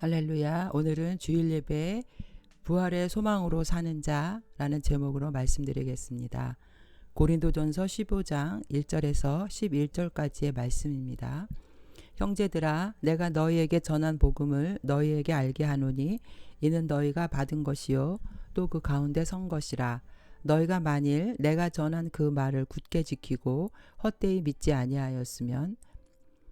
할렐루야. 오늘은 주일 예배 부활의 소망으로 사는 자라는 제목으로 말씀드리겠습니다. 고린도전서 15장 1절에서 11절까지의 말씀입니다. 형제들아, 내가 너희에게 전한 복음을 너희에게 알게 하노니 이는 너희가 받은 것이요 또 그 가운데 선 것이라. 너희가 만일 내가 전한 그 말을 굳게 지키고 헛되이 믿지 아니하였으면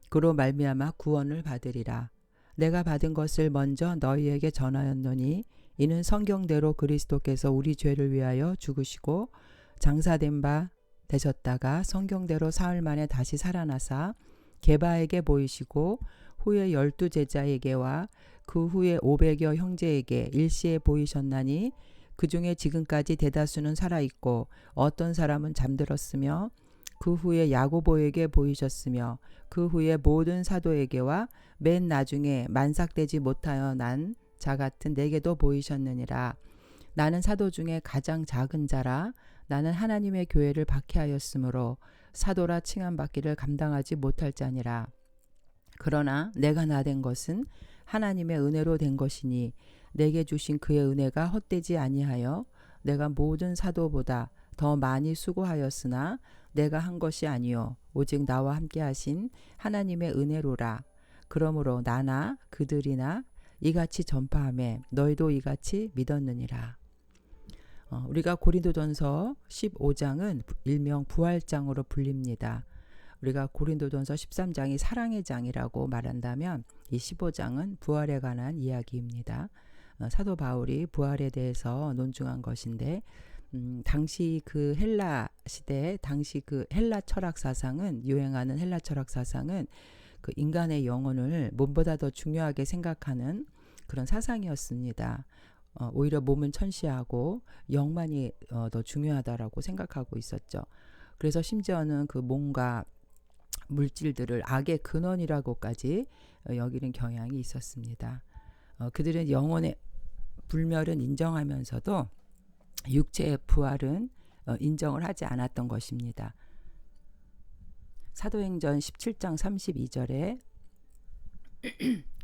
그로 말미암아 구원을 받으리라. 내가 받은 것을 먼저 너희에게 전하였노니 이는 성경대로 그리스도께서 우리 죄를 위하여 죽으시고 장사된 바 되셨다가 성경대로 사흘 만에 다시 살아나사 게바에게 보이시고 후에 12 제자에게와 그 후에 500여 형제에게 일시에 보이셨나니 그 중에 지금까지 대다수는 살아있고 어떤 사람은 잠들었으며 그 후에 야고보에게 보이셨으며 그 후에 모든 사도에게와 맨 나중에 만삭되지 못하여 난 자 같은 내게도 보이셨느니라. 나는 사도 중에 가장 작은 자라. 나는 하나님의 교회를 박해하였으므로 사도라 칭함받기를 감당하지 못할 자니라. 그러나 내가 나된 것은 하나님의 은혜로 된 것이니 내게 주신 그의 은혜가 헛되지 아니하여 내가 모든 사도보다 더 많이 수고하였으나 내가 한 것이 아니요 오직 나와 함께 하신 하나님의 은혜로라. 그러므로 나나 그들이나 이같이 전파하매 너희도 이같이 믿었느니라. 우리가 고린도전서 15장은 일명 부활장으로 불립니다. 우리가 고린도전서 13장이 사랑의 장이라고 말한다면 이 15장은 부활에 관한 이야기입니다. 사도 바울이 부활에 대해서 논증한 것인데 당시 그 헬라 시대, 당시 그 헬라 철학 사상은, 유행하는 헬라 철학 사상은 그 인간의 영혼을 몸보다 더 중요하게 생각하는 그런 사상이었습니다. 오히려 몸은 천시하고 영만이 더 중요하다라고 생각하고 있었죠. 그래서 심지어는 그 몸과 물질들을 악의 근원이라고까지 여기는 경향이 있었습니다. 그들은 영혼의 불멸은 인정하면서도 육체의 부활은 인정을 하지 않았던 것입니다. 사도행전 17장 32절에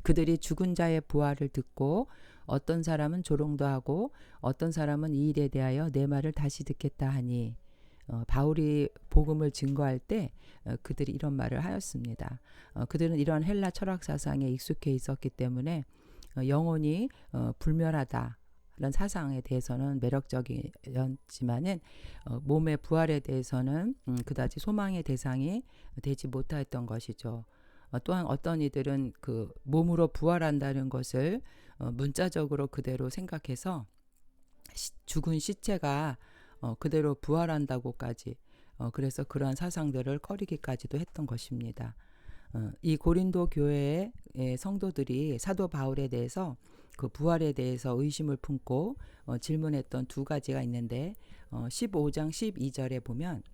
그들이 죽은 자의 부활을 듣고 어떤 사람은 조롱도 하고 어떤 사람은 이 일에 대하여 내 말을 다시 듣겠다 하니 바울이 복음을 증거할 때 그들이 이런 말을 하였습니다. 그들은 이런 헬라 철학 사상에 익숙해 있었기 때문에 영혼이 불멸하다 이런 사상에 대해서는 매력적이었지만은 몸의 부활에 대해서는 그다지 소망의 대상이 되지 못했던 것이죠. 또한 어떤 이들은 그 몸으로 부활한다는 것을 문자적으로 그대로 생각해서 죽은 시체가 그대로 부활한다고까지 그래서 그러한 사상들을 꺼리기까지도 했던 것입니다. 이 고린도 교회의 성도들이 사도 바울에 대해서 그 부활에 대해서 의심을 품고 질문했던 두 가지가 있는데 15장 12절에 보면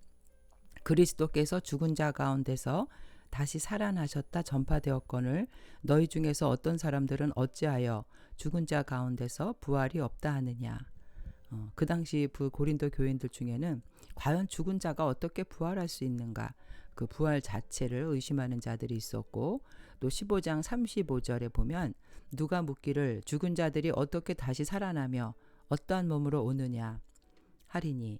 그리스도께서 죽은 자 가운데서 다시 살아나셨다 전파되었거늘 너희 중에서 어떤 사람들은 어찌하여 죽은 자 가운데서 부활이 없다 하느냐. 그 당시 고린도 교인들 중에는 과연 죽은 자가 어떻게 부활할 수 있는가, 그 부활 자체를 의심하는 자들이 있었고, 또 15장 35절에 보면 누가 묻기를 죽은 자들이 어떻게 다시 살아나며 어떠한 몸으로 오느냐 하리니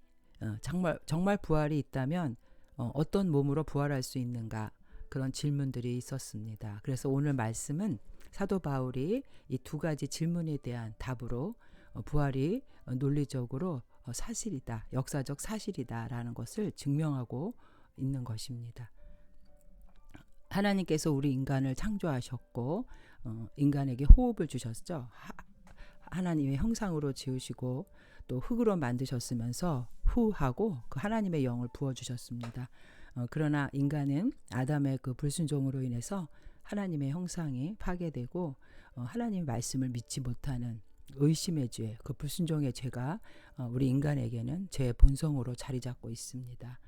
정말 부활이 있다면 어떤 몸으로 부활할 수 있는가, 그런 질문들이 있었습니다. 그래서 오늘 말씀은 사도 바울이 이 두 가지 질문에 대한 답으로 부활이 논리적으로 사실이다, 역사적 사실이다라는 것을 증명하고 있는 것입니다. 하나님께서 우리 인간을 창조하셨고 인간에게 호흡을 주셨죠. 하나님의 형상으로 지으시고 또 흙으로 만드셨으면서 후하고 그 하나님의 영을 부어주셨습니다. 그러나 인간은 아담의 그 불순종으로 인해서 하나님의 형상이 파괴되고 하나님의 말씀을 믿지 못하는 의심의 죄, 그 불순종의 죄가 우리 인간에게는 죄의 본성으로 자리 잡고 있습니다.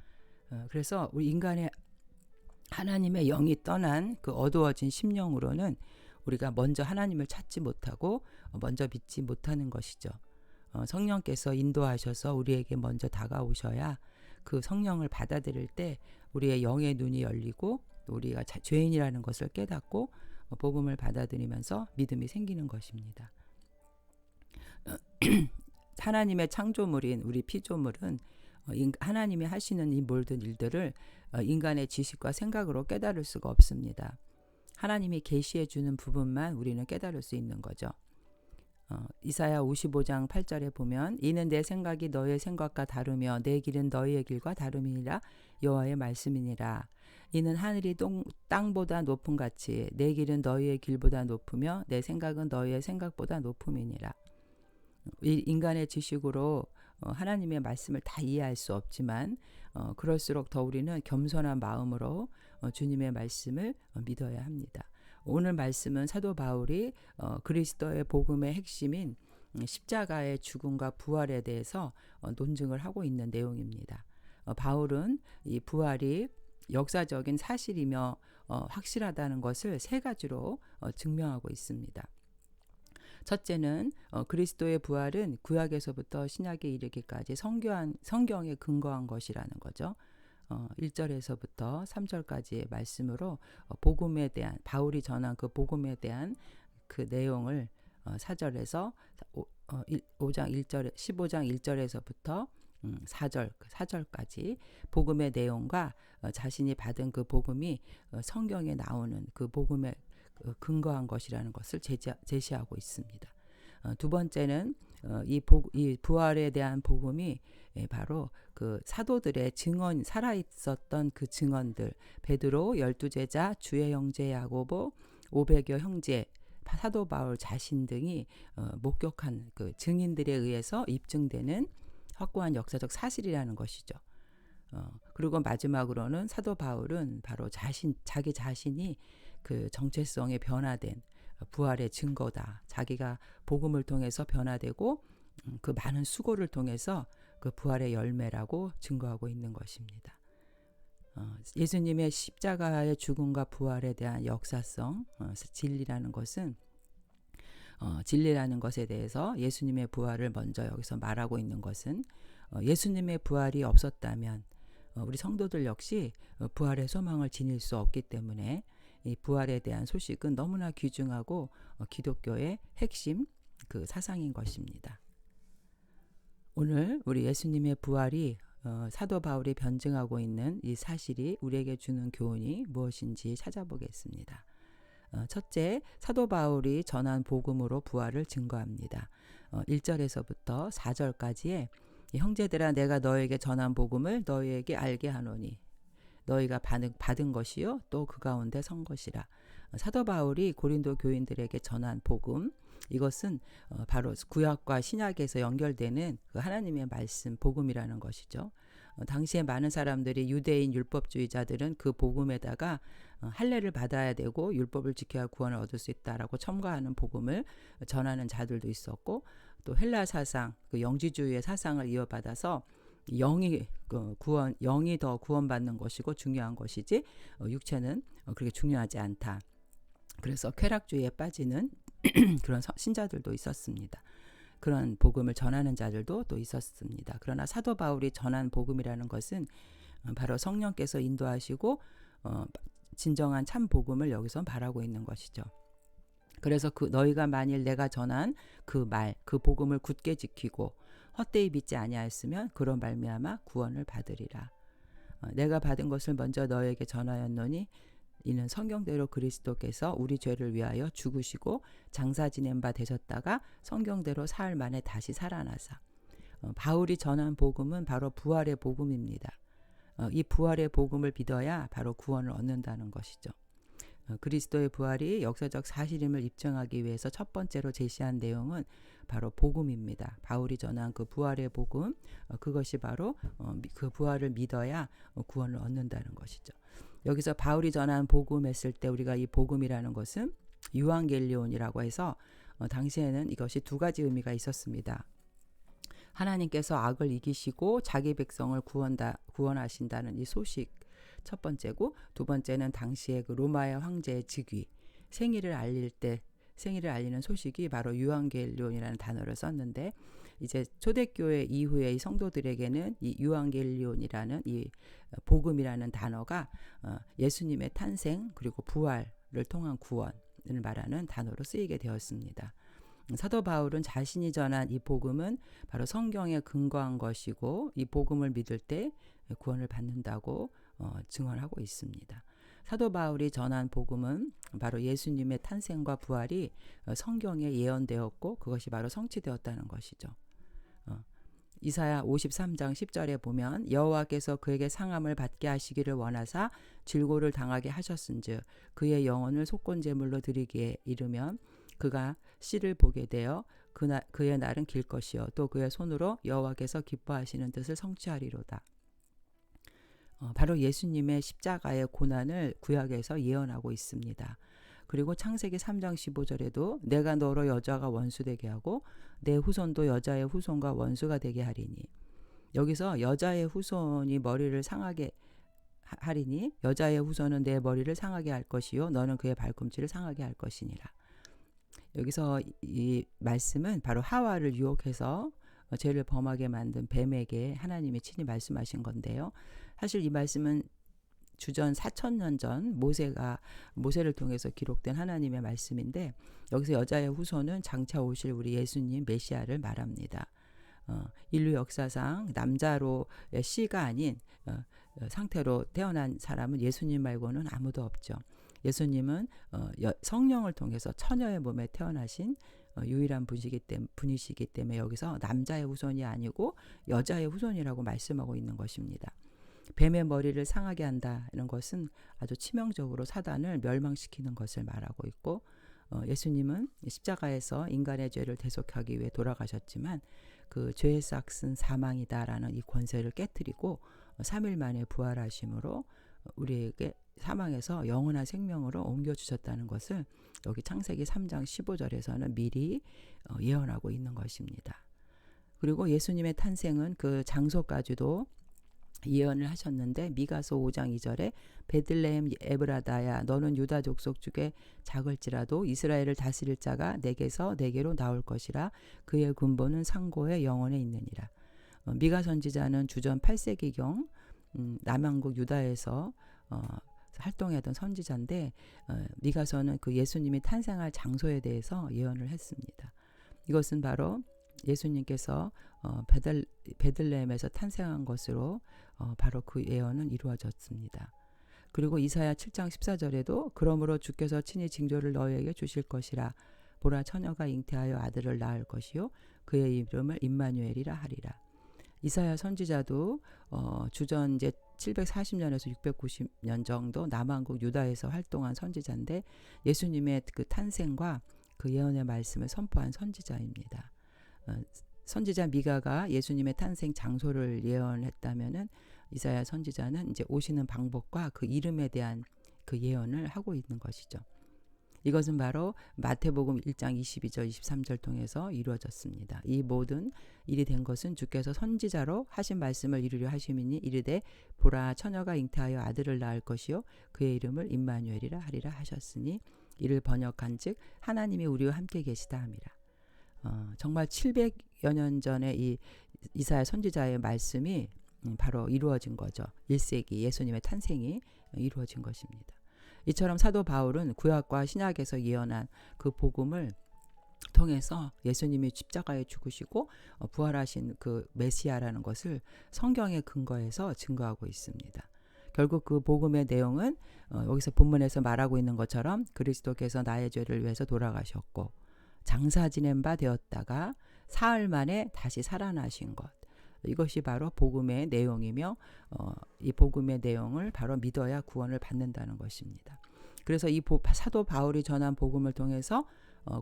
그래서 우리 인간의 하나님의 영이 떠난 그 어두워진 심령으로는 우리가 먼저 하나님을 찾지 못하고 먼저 믿지 못하는 것이죠. 성령께서 인도하셔서 우리에게 먼저 다가오셔야 그 성령을 받아들일 때 우리의 영의 눈이 열리고 우리가 죄인이라는 것을 깨닫고 복음을 받아들이면서 믿음이 생기는 것입니다. 하나님의 창조물인 우리 피조물은 하나님이 하시는 이 모든 일들을 인간의 지식과 생각으로 깨달을 수가 없습니다. 하나님이 계시해 주는 부분만 우리는 깨달을 수 있는 거죠. 이사야 55장 8절에 보면 이는 내 생각이 너의 생각과 다르며 내 길은 너희의 길과 다름이니라 여호와의 말씀이니라. 이는 하늘이 땅보다 높음 같이 내 길은 너희의 길보다 높으며 내 생각은 너희의 생각보다 높음이니라. 이 인간의 지식으로 하나님의 말씀을 다 이해할 수 없지만 그럴수록 더 우리는 겸손한 마음으로 주님의 말씀을 믿어야 합니다. 오늘 말씀은 사도 바울이 그리스도의 복음의 핵심인 십자가의 죽음과 부활에 대해서 논증을 하고 있는 내용입니다. 바울은 이 부활이 역사적인 사실이며 확실하다는 것을 세 가지로 증명하고 있습니다. 첫째는 그리스도의 부활은 구약에서부터 신약에 이르기까지 성경에 근거한 것이라는 거죠. 1절에서부터 3절까지의 말씀으로 복음에 대한 바울이 전한 그 복음에 대한 그 내용을 4절에서 15장 1절에서부터 4절까지 복음의 내용과 자신이 받은 그 복음이 성경에 나오는 그 복음의 근거한 것이라는 것을 제시하고 있습니다. 두 번째는 이 부활에 대한 복음이 바로 그 사도들의 증언, 살아있었던 그 증언들, 베드로, 12제자, 주의 형제 야고보, 500여 형제, 사도 바울 자신 등이 목격한 그 증인들에 의해서 입증되는 확고한 역사적 사실이라는 것이죠. 그리고 마지막으로는 사도 바울은 바로 자기 자신이 그 정체성에 변화된 부활의 증거다. 자기가 복음을 통해서 변화되고 그 많은 수고를 통해서 그 부활의 열매라고 증거하고 있는 것입니다. 예수님의 십자가의 죽음과 부활에 대한 역사성, 진리라는 것은 진리라는 것에 대해서 예수님의 부활을 먼저 여기서 말하고 있는 것은 예수님의 부활이 없었다면 우리 성도들 역시 부활의 소망을 지닐 수 없기 때문에 이 부활에 대한 소식은 너무나 귀중하고 기독교의 핵심 그 사상인 것입니다. 오늘 우리 예수님의 부활이 사도 바울이 변증하고 있는 이 사실이 우리에게 주는 교훈이 무엇인지 찾아보겠습니다. 첫째, 사도 바울이 전한 복음으로 부활을 증거합니다. 1절에서부터 4절까지의 형제들아 내가 너에게 전한 복음을 너희에게 알게 하노니 너희가 받은 것이요 또 그 가운데 선 것이라. 사도 바울이 고린도 교인들에게 전한 복음, 이것은 바로 구약과 신약에서 연결되는 그 하나님의 말씀 복음이라는 것이죠. 당시에 많은 사람들이 유대인 율법주의자들은 그 복음에다가 할례를 받아야 되고 율법을 지켜야 구원을 얻을 수 있다라고 첨가하는 복음을 전하는 자들도 있었고, 또 헬라 사상, 그 영지주의의 사상을 이어받아서 영이 더 구원받는 것이고 중요한 것이지 육체는 그렇게 중요하지 않다. 그래서 쾌락주의에 빠지는 그런 신자들도 있었습니다. 그런 복음을 전하는 자들도 또 있었습니다. 그러나 사도 바울이 전한 복음이라는 것은 바로 성령께서 인도하시고 진정한 참 복음을 여기서 말하고 있는 것이죠. 그래서 너희가 만일 내가 전한 그 말, 그 복음을 굳게 지키고 헛되이 믿지 아니하였으면 그런 말미암아 구원을 받으리라. 내가 받은 것을 먼저 너에게 전하였노니 이는 성경대로 그리스도께서 우리 죄를 위하여 죽으시고 장사 지낸 바 되셨다가 성경대로 사흘 만에 다시 살아나사. 바울이 전한 복음은 바로 부활의 복음입니다. 이 부활의 복음을 믿어야 바로 구원을 얻는다는 것이죠. 그리스도의 부활이 역사적 사실임을 입증하기 위해서 첫 번째로 제시한 내용은 바로 복음입니다. 바울이 전한 그 부활의 복음, 그것이 바로 그 부활을 믿어야 구원을 얻는다는 것이죠. 여기서 바울이 전한 복음 했을 때 우리가 이 복음이라는 것은 유앙겔리온이라고 해서 당시에는 이것이 두 가지 의미가 있었습니다. 하나님께서 악을 이기시고 자기 백성을 구원하신다는 이 소식 첫 번째고, 두 번째는 당시에 그 로마의 황제의 즉위, 생일을 알리는 소식이 바로 유앙겔리온이라는 단어를 썼는데, 이제 초대교회 이후에 이 성도들에게는 이 유앙겔리온이라는 이 복음이라는 단어가 예수님의 탄생 그리고 부활을 통한 구원, 말하는 단어로 쓰이게 되었습니다. 사도 바울은 자신이 전한 이 복음은 바로 성경에 근거한 것이고 이 복음을 믿을 때 구원을 받는다고 증언하고 있습니다. 사도 바울이 전한 복음은 바로 예수님의 탄생과 부활이 성경에 예언되었고 그것이 바로 성취되었다는 것이죠. 이사야 53장 10절에 보면 여호와께서 그에게 상함을 받게 하시기를 원하사 질고를 당하게 하셨은즉 그의 영혼을 속건제물로 드리기에 이르면 그가 씨를 보게 되어 그의 날은 길 것이요 또 그의 손으로 여호와께서 기뻐하시는 뜻을 성취하리로다. 바로 예수님의 십자가의 고난을 구약에서 예언하고 있습니다. 그리고 창세기 3장 15절에도 내가 너로 여자가 원수되게 하고 내 후손도 여자의 후손과 원수가 되게 하리니, 여기서 여자의 후손이 머리를 상하게 하리니 여자의 후손은 내 머리를 상하게 할 것이요 너는 그의 발꿈치를 상하게 할 것이니라. 여기서 이 말씀은 바로 하와를 유혹해서 죄를 범하게 만든 뱀에게 하나님이 친히 말씀하신 건데요. 사실 이 말씀은 주전 4,000년 전 모세를 통해서 기록된 하나님의 말씀인데 여기서 여자의 후손은 장차 오실 우리 예수님 메시아를 말합니다. 인류 역사상 남자로의 씨가 아닌 상태로 태어난 사람은 예수님 말고는 아무도 없죠. 예수님은 성령을 통해서 처녀의 몸에 태어나신 유일한 분이시기 때문에 여기서 남자의 후손이 아니고 여자의 후손이라고 말씀하고 있는 것입니다. 뱀의 머리를 상하게 한다는 것은 아주 치명적으로 사단을 멸망시키는 것을 말하고 있고 예수님은 십자가에서 인간의 죄를 대속하기 위해 돌아가셨지만 그 죄의 싹은 사망이다라는 이 권세를 깨뜨리고 3일 만에 부활하심으로 우리에게 사망에서 영원한 생명으로 옮겨주셨다는 것을 여기 창세기 3장 15절에서는 미리 예언하고 있는 것입니다. 그리고 예수님의 탄생은 그 장소까지도 예언을 하셨는데 미가서 5장 2절에 베들레헴 에브라다야 너는 유다 족속 중에 작을지라도 이스라엘을 다스릴 자가 내게서 내게로 나올 것이라 그의 군보는 상고의 영원에 있느니라. 미가 선지자는 주전 8세기경 남왕국 유다에서 활동했던 선지자인데 미가서는 그 예수님이 탄생할 장소에 대해서 예언을 했습니다. 이것은 바로 예수님께서 베들레헴에서 탄생한 것으로 바로 그 예언은 이루어졌습니다. 그리고 이사야 7장 14절에도 그러므로 주께서 친히 징조를 너희에게 주실 것이라 보라 처녀가 잉태하여 아들을 낳을 것이요 그의 이름을 임마누엘이라 하리라. 이사야 선지자도 주전 이제 740년에서 690년 정도 남왕국 유다에서 활동한 선지자인데 예수님의 그 탄생과 그 예언의 말씀을 선포한 선지자입니다. 선지자 미가가 예수님의 탄생 장소를 예언했다면은 이사야 선지자는 이제 오시는 방법과 그 이름에 대한 그 예언을 하고 있는 것이죠. 이것은 바로 마태복음 1장 22절 23절 통해서 이루어졌습니다. 이 모든 일이 된 것은 주께서 선지자로 하신 말씀을 이루려 하심이니 이르되 보라 처녀가 잉태하여 아들을 낳을 것이요 그의 이름을 임마누엘이라 하리라 하셨으니 이를 번역한즉 하나님이 우리와 함께 계시다 함이라. 정말 700여 년 전에 이 이사야 선지자의 말씀이 바로 이루어진 거죠. 1세기 예수님의 탄생이 이루어진 것입니다. 이처럼 사도 바울은 구약과 신약에서 예언한 그 복음을 통해서 예수님이 십자가에 죽으시고 부활하신 그 메시아라는 것을 성경에 근거해서 증거하고 있습니다. 결국 그 복음의 내용은 여기서 본문에서 말하고 있는 것처럼 그리스도께서 나의 죄를 위해서 돌아가셨고 장사 지낸 바 되었다가 사흘 만에 다시 살아나신 것. 이것이 바로 복음의 내용이며 이 복음의 내용을 바로 믿어야 구원을 받는다는 것입니다. 그래서 이 사도 바울이 전한 복음을 통해서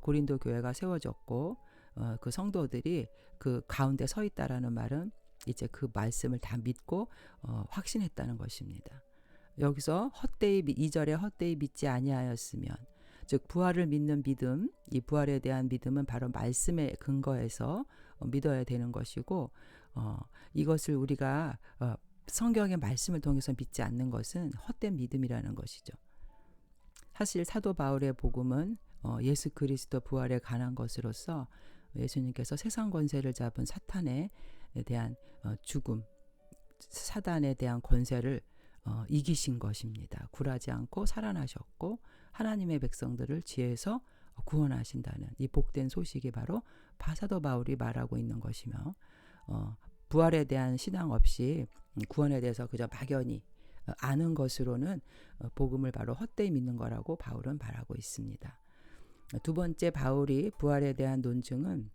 고린도 교회가 세워졌고 그 성도들이 그 가운데 서 있다라는 말은 이제 그 말씀을 다 믿고 확신했다는 것입니다. 여기서 2절에 헛되이 믿지 아니하였으면 즉 부활을 믿는 믿음, 이 부활에 대한 믿음은 바로 말씀에 근거해서 믿어야 되는 것이고 이것을 우리가 성경의 말씀을 통해서 믿지 않는 것은 헛된 믿음이라는 것이죠. 사실 사도 바울의 복음은 예수 그리스도 부활에 관한 것으로서 예수님께서 세상 권세를 잡은 사탄에 대한 죽음, 사단에 대한 권세를 이기신 것입니다. 굴하지 않고 살아나셨고 하나님의 백성들을 지혜에서 구원하신다는 이 복된 소식이 바로 사도 바울이 말하고 있는 것이며 부활에 대한 신앙 없이 구원에 대해서 그저 막연히 아는 것으로는 복음을 바로 헛되이 믿는 거라고 바울은 말하고 있습니다. 두 번째 바울이 부활에 대한 논증은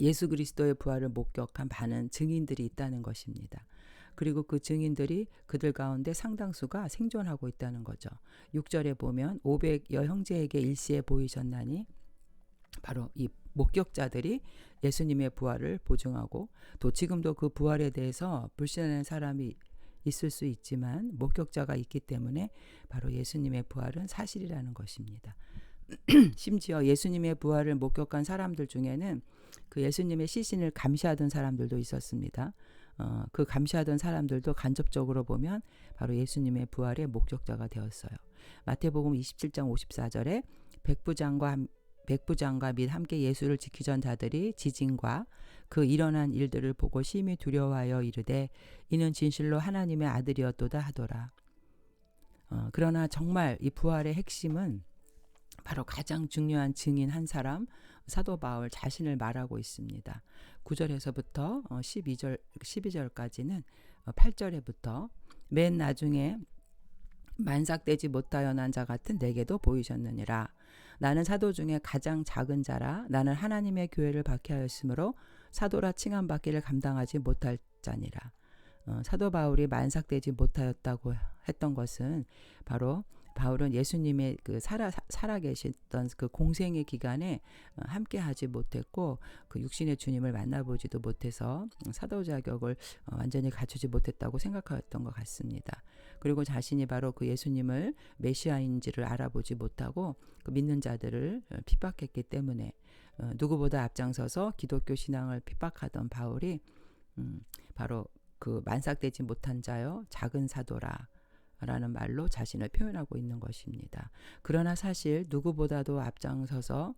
예수 그리스도의 부활을 목격한 많은 증인들이 있다는 것입니다. 그리고 그 증인들이 그들 가운데 상당수가 생존하고 있다는 거죠. 6절에 보면 500여 형제에게 일시에 보이셨나니 바로 이 목격자들이 예수님의 부활을 보증하고 또 지금도 그 부활에 대해서 불신하는 사람이 있을 수 있지만 목격자가 있기 때문에 바로 예수님의 부활은 사실이라는 것입니다. 심지어 예수님의 부활을 목격한 사람들 중에는 그 예수님의 시신을 감시하던 사람들도 있었습니다. 그 감시하던 사람들도 간접적으로 보면 바로 예수님의 부활의 목격자가 되었어요. 마태복음 27장 54절에 백부장과 및 함께 예수를 지키던 자들이 지진과 그 일어난 일들을 보고 심히 두려워하여 이르되 이는 진실로 하나님의 아들이었도다 하더라. 그러나 정말 이 부활의 핵심은 바로 가장 중요한 증인 한 사람 사도 바울 자신을 말하고 있습니다. 9절에서부터 12절까지는 8절에부터 맨 나중에 만삭되지 못하여 난 자 같은 내게도 보이셨느니라. 나는 사도 중에 가장 작은 자라. 나는 하나님의 교회를 박해하였으므로 사도라 칭함받기를 감당하지 못할 자니라. 사도 바울이 만삭되지 못하였다고 했던 것은 바로 바울은 예수님의 그 살아계셨던 그 공생의 기간에 함께 하지 못했고 그 육신의 주님을 만나보지도 못해서 사도 자격을 완전히 갖추지 못했다고 생각하였던 것 같습니다. 그리고 자신이 바로 그 예수님을 메시아인지를 알아보지 못하고 그 믿는 자들을 핍박했기 때문에 누구보다 앞장서서 기독교 신앙을 핍박하던 바울이 바로 그 만삭되지 못한 자여 작은 사도라 라는 말로 자신을 표현하고 있는 것입니다. 그러나 사실 누구보다도 앞장서서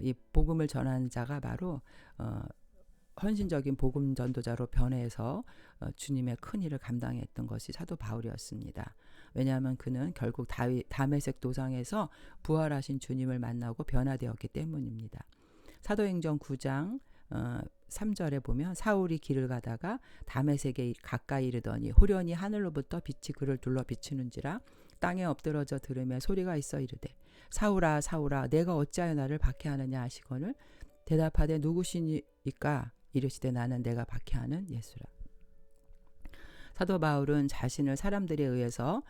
이 복음을 전하는 자가 바로 헌신적인 복음 전도자로 변해서 주님의 큰 일을 감당했던 것이 사도 바울이었습니다. 왜냐하면 그는 결국 다메섹 도상에서 부활하신 주님을 만나고 변화되었기 때문입니다. 사도행전 9장 3절에 보면 사울이 길을 가다가 다메섹에 가까이 이르더니 호련히 하늘로부터 빛이 그를 둘러 비추는지라 땅에 엎드러져 들으며 소리가 있어 이르되 사울아 사울아 내가 어찌하여 나를 박해하느냐 하시거늘 대답하되 누구시니까 이르시되 나는 내가 박해하는 예수라. 사도 바울은 자신을 사람들에 의해서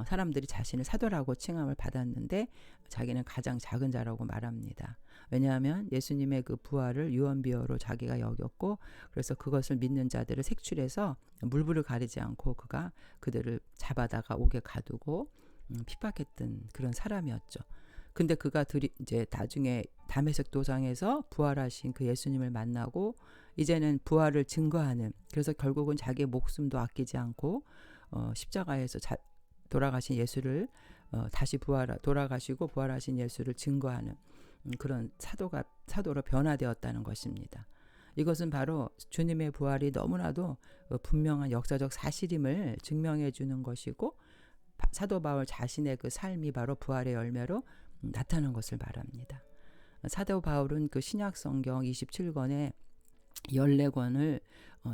사람들이 자신을 사도라고 칭함을 받았는데 자기는 가장 작은 자라고 말합니다. 왜냐하면 예수님의 그 부활을 유언비어로 자기가 여겼고 그래서 그것을 믿는 자들을 색출해서 물불을 가리지 않고 그가 그들을 잡아다가 옥에 가두고 핍박했던 그런 사람이었죠. 근데 그가 이제 나중에 다메섹 도상에서 부활하신 그 예수님을 만나고 이제는 부활을 증거하는 그래서 결국은 자기의 목숨도 아끼지 않고 십자가에서 돌아가신 예수를 다시 돌아가시고 부활하신 예수를 증거하는 그런 사도로 변화되었다는 것입니다. 이것은 바로 주님의 부활이 너무나도 분명한 역사적 사실임을 증명해 주는 것이고 사도 바울 자신의 그 삶이 바로 부활의 열매로 나타난 것을 말합니다. 사도 바울은 그 신약 성경 27권에 14권을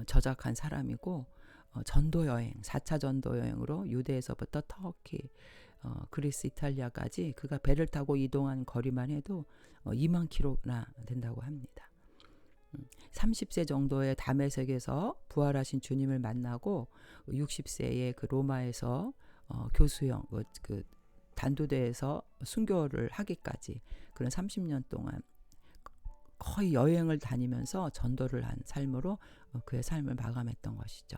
저작한 사람이고 전도 여행, 4차 전도 여행으로 유대에서부터 터키, 그리스, 이탈리아까지 그가 배를 타고 이동한 거리만 해도 2만 킬로나 된다고 합니다. 30세 정도의 다메섹에서 부활하신 주님을 만나고 60세의 그 로마에서 교수형, 그 단도대에서 순교를 하기까지 그런 30년 동안 거의 여행을 다니면서 전도를 한 삶으로 그의 삶을 마감했던 것이죠.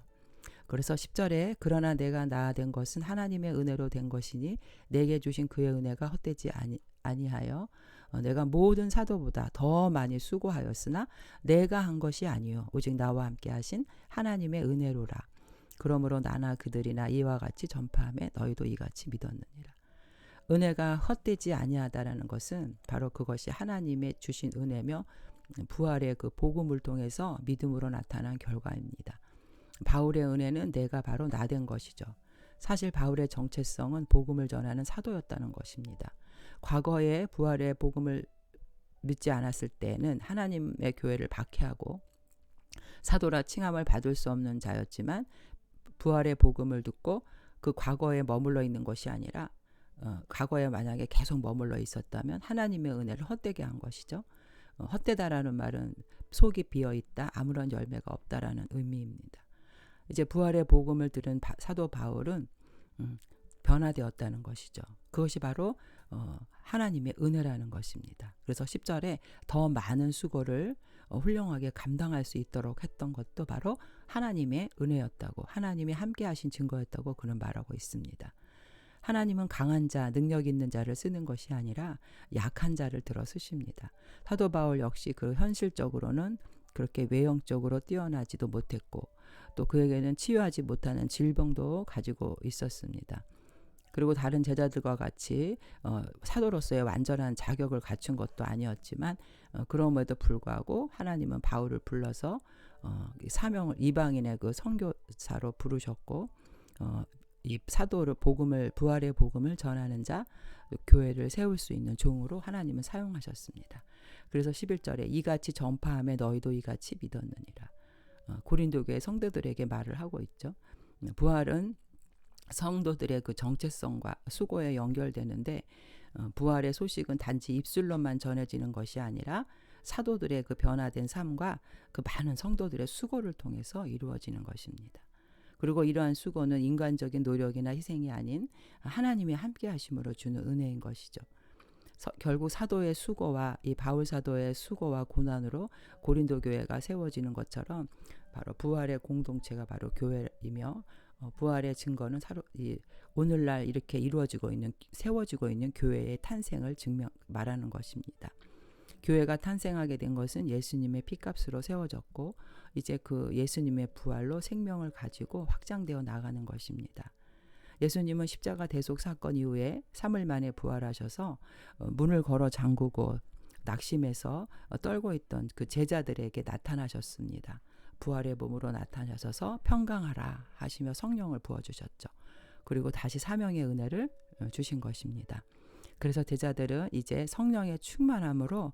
그래서 10절에 그러나 내가 나아된 것은 하나님의 은혜로 된 것이니 내게 주신 그의 은혜가 헛되지 아니하여 내가 모든 사도보다 더 많이 수고하였으나 내가 한 것이 아니요 오직 나와 함께 하신 하나님의 은혜로라. 그러므로 나나 그들이나 이와 같이 전파하며 너희도 이같이 믿었느니라. 은혜가 헛되지 아니하다라는 것은 바로 그것이 하나님의 주신 은혜며 부활의 그 복음을 통해서 믿음으로 나타난 결과입니다. 바울의 은혜는 내가 바로 나된 것이죠. 사실 바울의 정체성은 복음을 전하는 사도였다는 것입니다. 과거에 부활의 복음을 믿지 않았을 때는 하나님의 교회를 박해하고 사도라 칭함을 받을 수 없는 자였지만 부활의 복음을 듣고 그 과거에 머물러 있는 것이 아니라 과거에 만약에 계속 머물러 있었다면 하나님의 은혜를 헛되게 한 것이죠. 헛되다라는 말은 속이 비어있다, 아무런 열매가 없다라는 의미입니다. 이제 부활의 복음을 들은 사도 바울은 변화되었다는 것이죠. 그것이 바로 하나님의 은혜라는 것입니다. 그래서 10절에 더 많은 수고를 훌륭하게 감당할 수 있도록 했던 것도 바로 하나님의 은혜였다고, 하나님이 함께 하신 증거였다고 그는 말하고 있습니다. 하나님은 강한 자, 능력 있는 자를 쓰는 것이 아니라 약한 자를 들어 쓰십니다. 사도 바울 역시 그 현실적으로는 그렇게 외형적으로 뛰어나지도 못했고 또 그에게는 치유하지 못하는 질병도 가지고 있었습니다. 그리고 다른 제자들과 같이 사도로서의 완전한 자격을 갖춘 것도 아니었지만 그럼에도 불구하고 하나님은 바울을 불러서 사명을 이방인의 그 선교사로 부르셨고 이 사도를 부활의 복음을 전하는 자, 교회를 세울 수 있는 종으로 하나님은 사용하셨습니다. 그래서 11절에 이같이 전파하며 너희도 이같이 믿었느니라. 고린도 교회 성도들에게 말을 하고 있죠. 부활은 성도들의 그 정체성과 수고에 연결되는데 부활의 소식은 단지 입술로만 전해지는 것이 아니라 사도들의 그 변화된 삶과 그 많은 성도들의 수고를 통해서 이루어지는 것입니다. 그리고 이러한 수고는 인간적인 노력이나 희생이 아닌 하나님의 함께 하심으로 주는 은혜인 것이죠. 결국 사도의 수고와 이 바울 사도의 수고와 고난으로 고린도 교회가 세워지는 것처럼 바로 부활의 공동체가 바로 교회이며 부활의 증거는 오늘날 이렇게 세워지고 있는 교회의 탄생을 말하는 것입니다. 교회가 탄생하게 된 것은 예수님의 피값으로 세워졌고 이제 그 예수님의 부활로 생명을 가지고 확장되어 나가는 것입니다. 예수님은 십자가 대속 사건 이후에 3일 만에 부활하셔서 문을 걸어 잠그고 낙심해서 떨고 있던 그 제자들에게 나타나셨습니다. 부활의 몸으로 나타나셔서 평강하라 하시며 성령을 부어주셨죠. 그리고 다시 사명의 은혜를 주신 것입니다. 그래서 제자들은 이제 성령의 충만함으로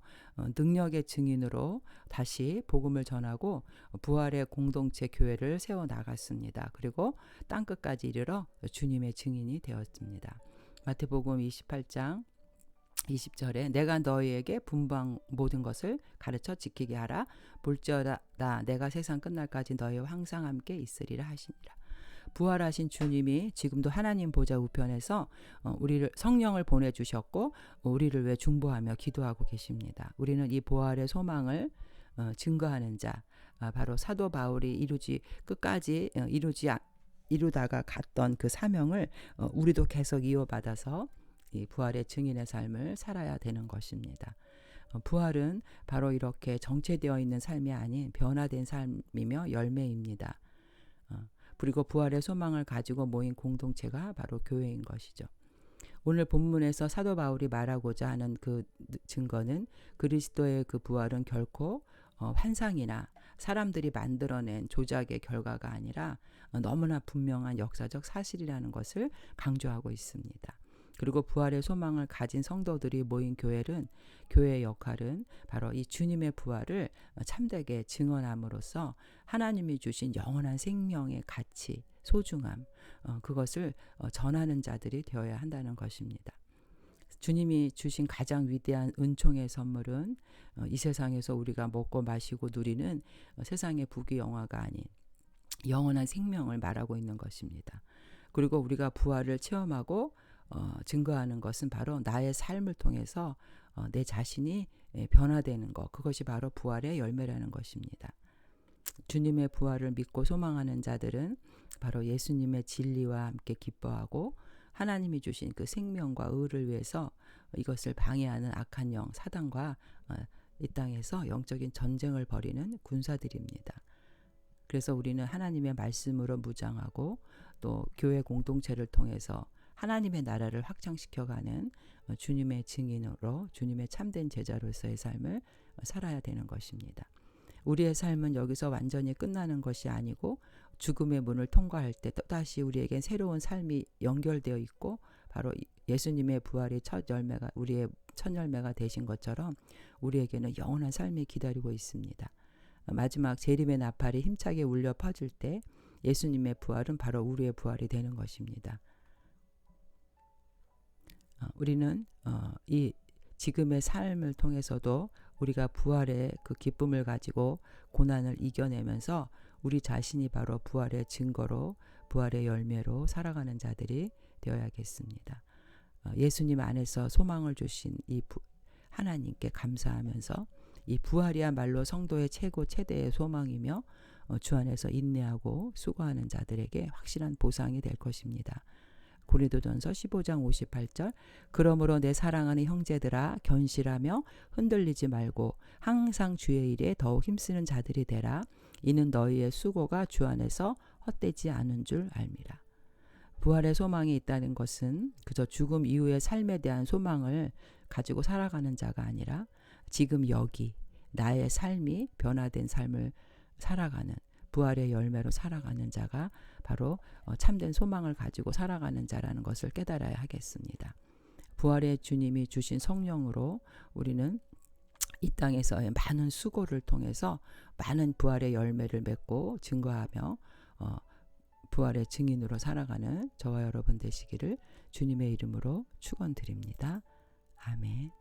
능력의 증인으로 다시 복음을 전하고 부활의 공동체 교회를 세워나갔습니다. 그리고 땅끝까지 이르러 주님의 증인이 되었습니다. 마태복음 28장 20절에 내가 너희에게 분부한 모든 것을 가르쳐 지키게 하라. 볼지어다 내가 세상 끝날까지 너희와 항상 함께 있으리라 하시니라. 부활하신 주님이 지금도 하나님 보좌 우편에서 우리를 성령을 보내주셨고 우리를 위해 중보하며 기도하고 계십니다. 우리는 이 부활의 소망을 증거하는 자, 바로 사도 바울이 끝까지 이루다가 갔던 그 사명을 우리도 계속 이어받아서 이 부활의 증인의 삶을 살아야 되는 것입니다. 부활은 바로 이렇게 정체되어 있는 삶이 아닌 변화된 삶이며 열매입니다. 그리고 부활의 소망을 가지고 모인 공동체가 바로 교회인 것이죠. 오늘 본문에서 사도 바울이 말하고자 하는 그 증거는 그리스도의 그 부활은 결코 환상이나 사람들이 만들어낸 조작의 결과가 아니라 너무나 분명한 역사적 사실이라는 것을 강조하고 있습니다. 그리고 부활의 소망을 가진 성도들이 모인 교회의 역할은 바로 이 주님의 부활을 참되게 증언함으로써 하나님이 주신 영원한 생명의 가치, 소중함, 그것을 전하는 자들이 되어야 한다는 것입니다. 주님이 주신 가장 위대한 은총의 선물은 이 세상에서 우리가 먹고 마시고 누리는 세상의 부귀영화가 아닌 영원한 생명을 말하고 있는 것입니다. 그리고 우리가 부활을 체험하고 증거하는 것은 바로 나의 삶을 통해서 내 자신이 변화되는 것, 그것이 바로 부활의 열매라는 것입니다. 주님의 부활을 믿고 소망하는 자들은 바로 예수님의 진리와 함께 기뻐하고 하나님이 주신 그 생명과 의를 위해서 이것을 방해하는 악한 영 사단과 이 땅에서 영적인 전쟁을 벌이는 군사들입니다. 그래서 우리는 하나님의 말씀으로 무장하고 또 교회 공동체를 통해서 하나님의 나라를 확장시켜가는 주님의 증인으로 주님의 참된 제자로서의 삶을 살아야 되는 것입니다. 우리의 삶은 여기서 완전히 끝나는 것이 아니고 죽음의 문을 통과할 때 또다시 우리에겐 새로운 삶이 연결되어 있고 바로 예수님의 부활이 첫 열매가 우리의 첫 열매가 되신 것처럼 우리에게는 영원한 삶이 기다리고 있습니다. 마지막 재림의 나팔이 힘차게 울려 퍼질 때 예수님의 부활은 바로 우리의 부활이 되는 것입니다. 우리는 이 지금의 삶을 통해서도 우리가 부활의 그 기쁨을 가지고 고난을 이겨내면서 우리 자신이 바로 부활의 증거로 부활의 열매로 살아가는 자들이 되어야겠습니다. 예수님 안에서 소망을 주신 이 하나님께 감사하면서 이 부활이야말로 성도의 최고 최대의 소망이며 주 안에서 인내하고 수고하는 자들에게 확실한 보상이 될 것입니다. 고린도전서 15장 58절 그러므로 내 사랑하는 형제들아 견실하며 흔들리지 말고 항상 주의 일에 더욱 힘쓰는 자들이 되라. 이는 너희의 수고가 주 안에서 헛되지 않은 줄 알미라. 부활의 소망이 있다는 것은 그저 죽음 이후의 삶에 대한 소망을 가지고 살아가는 자가 아니라 지금 여기 나의 삶이 변화된 삶을 살아가는 부활의 열매로 살아가는 자가 바로 참된 소망을 가지고 살아가는 자라는 것을 깨달아야 하겠습니다. 부활의 주님이 주신 성령으로 우리는 이 땅에서의 많은 수고를 통해서 많은 부활의 열매를 맺고 증거하며 부활의 증인으로 살아가는 저와 여러분 되시기를 주님의 이름으로 축원드립니다. 아멘.